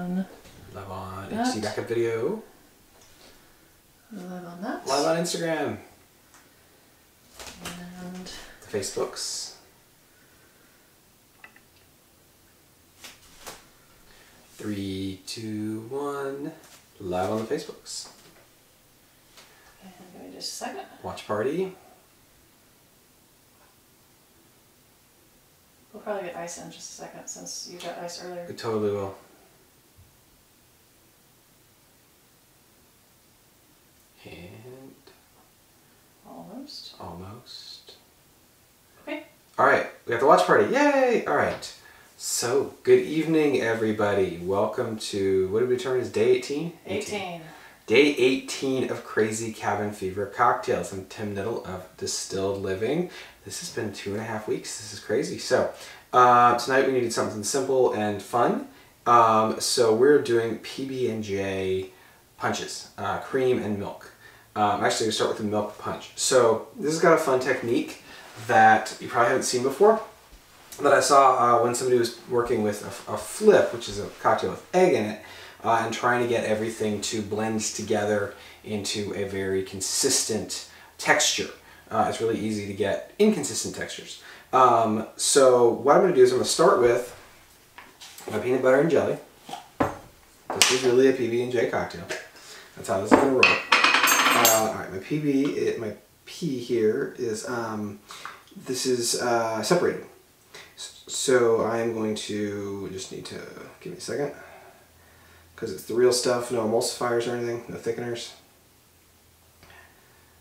on Live on that. HC Backup Video. Live on that. Live on Instagram. And The Facebooks. Three, two, one. Live on the Facebooks. give me just a second. Watch party. We'll probably get ice in just a second since you got ice earlier. We totally will. And Almost. almost. Okay. Alright, we got the watch party. Yay! Alright. So, good evening, everybody. Welcome to, what did we determine is day 18? 18. Day 18 of Crazy Cabin Fever Cocktails. I'm Tim Niddle of Distilled Living. This has been 2.5 weeks. This is crazy. So, tonight we needed something simple and fun. So we're doing PB&J punches, cream and milk. Actually, we start with the milk punch. So this has got a fun technique that you probably haven't seen before, that I saw when somebody was working with a flip, which is a cocktail with egg in it, and trying to get everything to blend together into a very consistent texture. It's really easy to get inconsistent textures. So what I'm going to do is I'm going to start with my peanut butter and jelly. This is really a PB&J cocktail. That's how this is going to roll. Alright, my P here is, this is separated. So I'm going to, just need to, give me a second, because it's the real stuff, no emulsifiers or anything, no thickeners.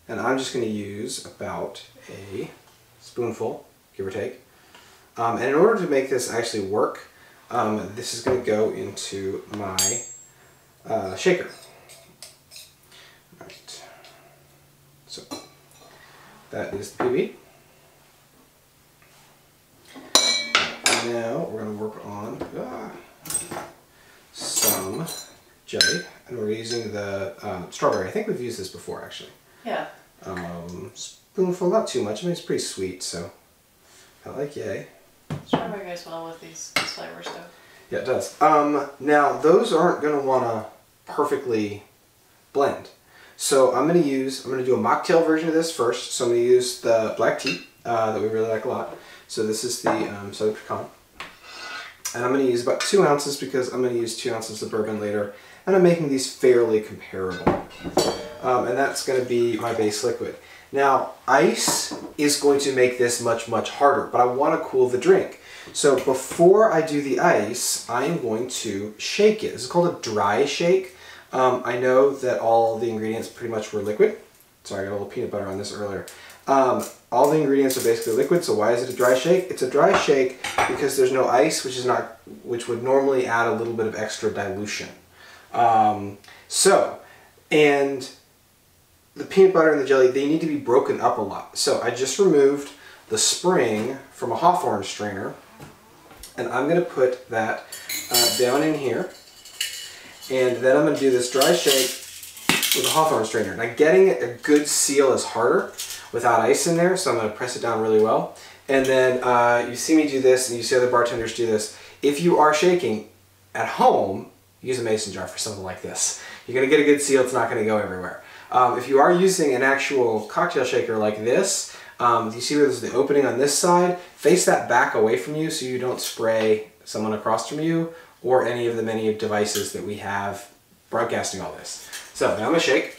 And I'm just going to use about a spoonful, give or take. And in order to make this actually work, this is going to go into my shaker. Alright. So, that is the PB. And now we're going to work on some jelly. And we're using the strawberry. I think we've used this before, actually. Yeah. Spoonful, not too much. I mean, it's pretty sweet, so I like yay. Strawberry goes well with these flavors, though. Yeah, it does. Now, those aren't going to want to perfectly blend. So I'm going to do a mocktail version of this first. So I'm going to use the black tea that we really like a lot. So this is the Southern Pecan. And I'm going to use about 2 ounces because I'm going to use 2 ounces of bourbon later. And I'm making these fairly comparable. And that's going to be my base liquid. Now, ice is going to make this much, much harder, but I want to cool the drink. So before I do the ice, I am going to shake it. This is called a dry shake. I know that all the ingredients pretty much were liquid. Sorry, I got a little peanut butter on this earlier. All the ingredients are basically liquid, so why is it a dry shake? It's a dry shake because there's no ice, which would normally add a little bit of extra dilution. And the peanut butter and the jelly, they need to be broken up a lot. So I just removed the spring from a Hawthorne strainer, and I'm going to put that down in here. And then I'm going to do this dry shake with a Hawthorne strainer. Now, getting a good seal is harder without ice in there, so I'm going to press it down really well. And then you see me do this, and you see other bartenders do this. If you are shaking at home, use a mason jar for something like this. You're going to get a good seal, it's not going to go everywhere. If you are using an actual cocktail shaker like this, you see where there's the opening on this side? Face that back away from you so you don't spray someone across from you or any of the many devices that we have broadcasting all this. So now I'm going to shake.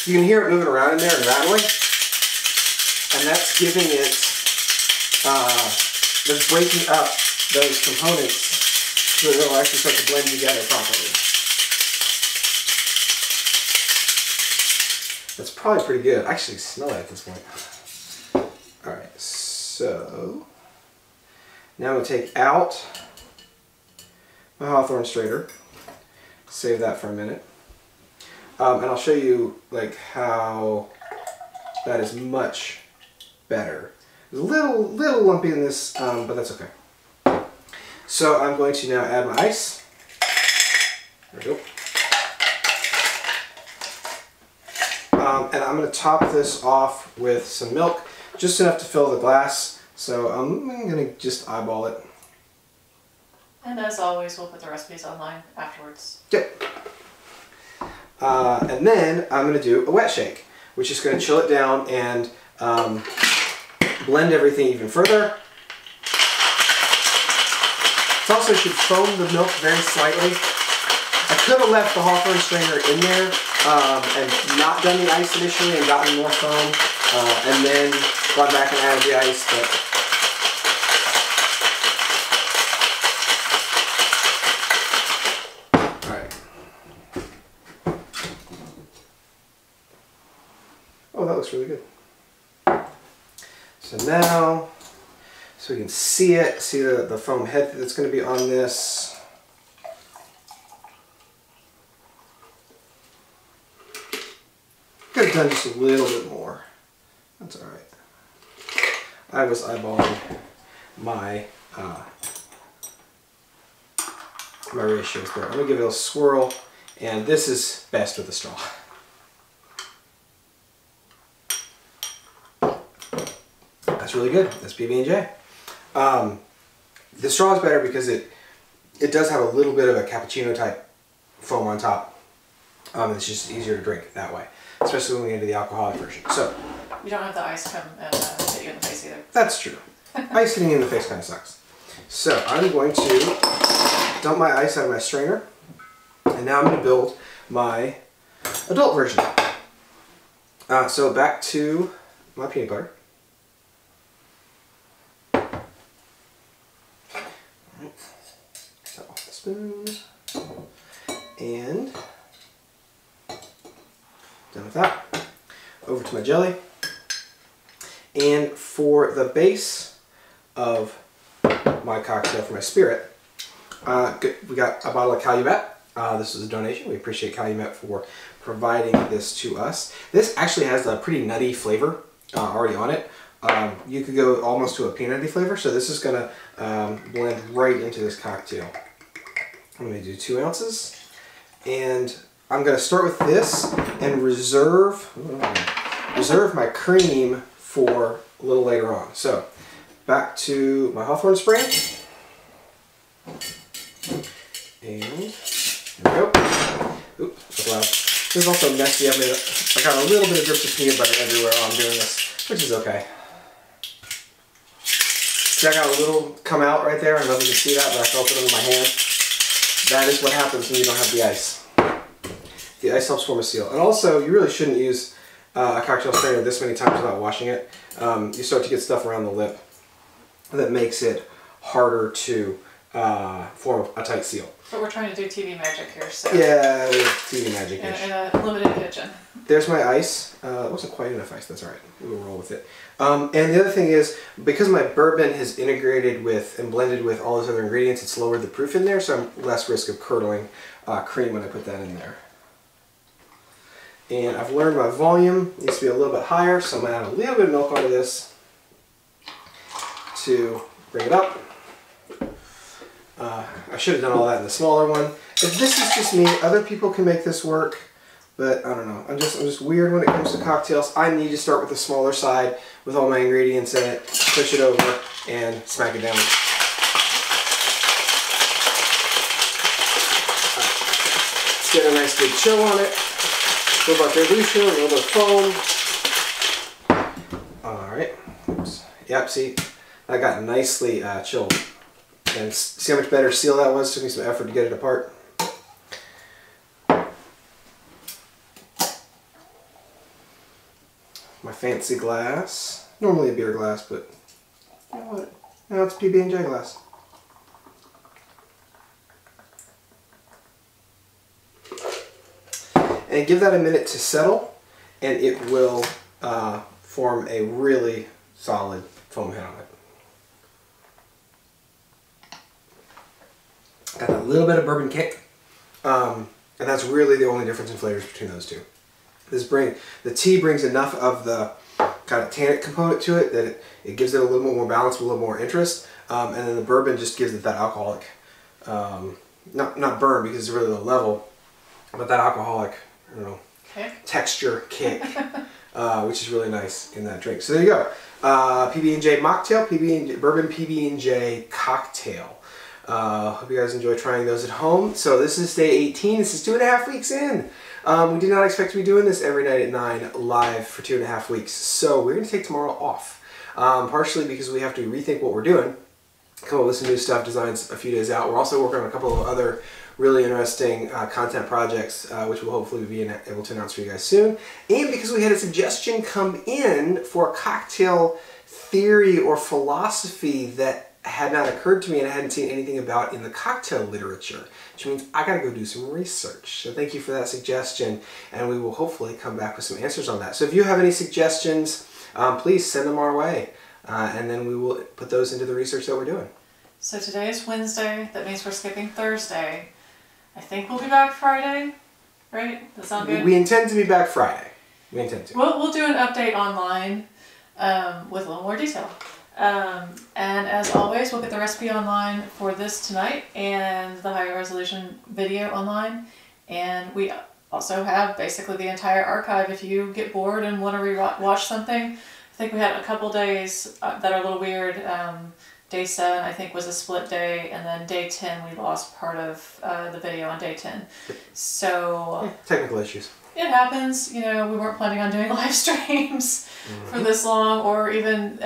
You can hear it moving around in there and rattling. And that's giving it, that's breaking up those components so that it'll actually start to blend together properly. That's probably pretty good. I actually smell it at this point. Alright, so now I'm going to take out my Hawthorne strainer, save that for a minute, and I'll show you like how that is much better. It's a little lumpy in this, but that's okay. So I'm going to now add my ice. There we go. And I'm going to top this off with some milk, just enough to fill the glass. So I'm going to just eyeball it. And as always, we'll put the recipes online afterwards. Yep. And then I'm going to do a wet shake, which is going to chill it down and blend everything even further. It also should foam the milk very slightly. I could have left the Hawthorne strainer in there and not done the ice initially and gotten more foam, and then gone back and added the ice, but oh, that looks really good. So now, so we can see it, see the foam head that's going to be on this. Could have done just a little bit more. That's all right. I was eyeballing my my ratios there. I'm going to give it a swirl, and this is best with a straw. That's really good. That's PB&J. The straw is better because it does have a little bit of a cappuccino type foam on top. It's just easier to drink that way, especially when we get into the alcoholic version. So You don't have the ice come and hit you in the face either. that's true. Ice hitting you in the face kind of sucks. So I'm going to dump my ice out of my strainer, and now I'm going to build my adult version. So back to my peanut butter. So off the spoon, and done with that. Over to my jelly, and for the base of my cocktail, for my spirit, we got a bottle of Calumet. This is a donation. We appreciate Calumet for providing this to us. This actually has a pretty nutty flavor already on it. You could go almost to a peanutty flavor, so this is going to blend right into this cocktail. I'm going to do 2 ounces, and I'm going to start with this and reserve my cream for a little later on. So back to my Hawthorne spray, and here we go. Oops, so loud. This is also messy. I got a little bit of drips of peanut butter everywhere while I'm doing this, which is okay. See, I got a little come out right there. I don't know if you can see that, but I felt it under my hand. That is what happens when you don't have the ice. The ice helps form a seal. And also, you really shouldn't use a cocktail strainer this many times without washing it. You start to get stuff around the lip that makes it harder to form a tight seal. But we're trying to do TV magic here, so. Yeah, TV magic. In a limited kitchen. There's my ice. It wasn't quite enough ice, that's alright. We'll roll with it. And the other thing is, because my bourbon has integrated with and blended with all those other ingredients, it's lowered the proof in there, so I'm less risk of curdling cream when I put that in there. And I've learned my volume needs to be a little bit higher, so I'm going to add a little bit of milk onto this to bring it up. I should have done all that in the smaller one. If this is just me, other people can make this work, but I don't know. I'm just weird when it comes to cocktails. I need to start with the smaller side with all my ingredients in it, push it over, and smack it down. Let's get a nice big chill on it. A little bit of dilution, a little bit of foam. Alright. Oops. Yep, see? That got nicely chilled. And see how much better seal that was? Took me some effort to get it apart. My fancy glass. Normally a beer glass, but you know what? Now it's PB&J glass. And give that a minute to settle, and it will form a really solid foam head on it. Got a little bit of bourbon kick, and that's really the only difference in flavors between those two. The tea brings enough of the kind of tannic component to it that it gives it a little bit more balance, a little more interest, and then the bourbon just gives it that alcoholic, not burn because it's really low level, but that alcoholic, I don't know, texture kick, which is really nice in that drink. So there you go, PB&J Mocktail, bourbon PB&J cocktail. Hope you guys enjoy trying those at home. So this is day 18. This is 2.5 weeks in. We did not expect to be doing this every night at 9 live for 2.5 weeks. So we're going to take tomorrow off. Partially because we have to rethink what we're doing. Come up with some new stuff, designs a few days out. We're also working on a couple of other really interesting content projects, which we'll hopefully be able to announce for you guys soon. And because we had a suggestion come in for a cocktail theory or philosophy that had not occurred to me and I hadn't seen anything about in the cocktail literature, which means I gotta go do some research. So thank you for that suggestion, and we will hopefully come back with some answers on that. So if you have any suggestions, please send them our way, and then we will put those into the research that we're doing. So today is Wednesday. That means we're skipping Thursday. I think we'll be back Friday, right? That sound good? We intend to be back Friday. We intend to. We'll do an update online with a little more detail. And as always, we'll get the recipe online for this tonight and the higher resolution video online. And we also have basically the entire archive if you get bored and want to rewatch something. I think we had a couple days that are a little weird. Day 7, I think, was a split day, and then day 10, we lost part of the video on day 10. So technical issues. It happens. You know, we weren't planning on doing live streams for this long, or even,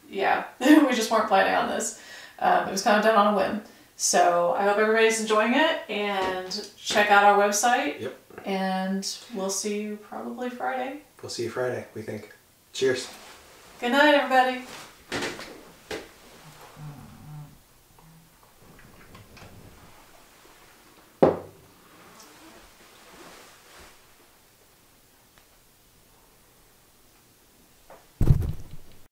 yeah, we just weren't planning on this. It was kind of done on a whim. So I hope everybody's enjoying it, and check out our website. Yep. And we'll see you probably Friday. We'll see you Friday, we think. Cheers. Good night, everybody.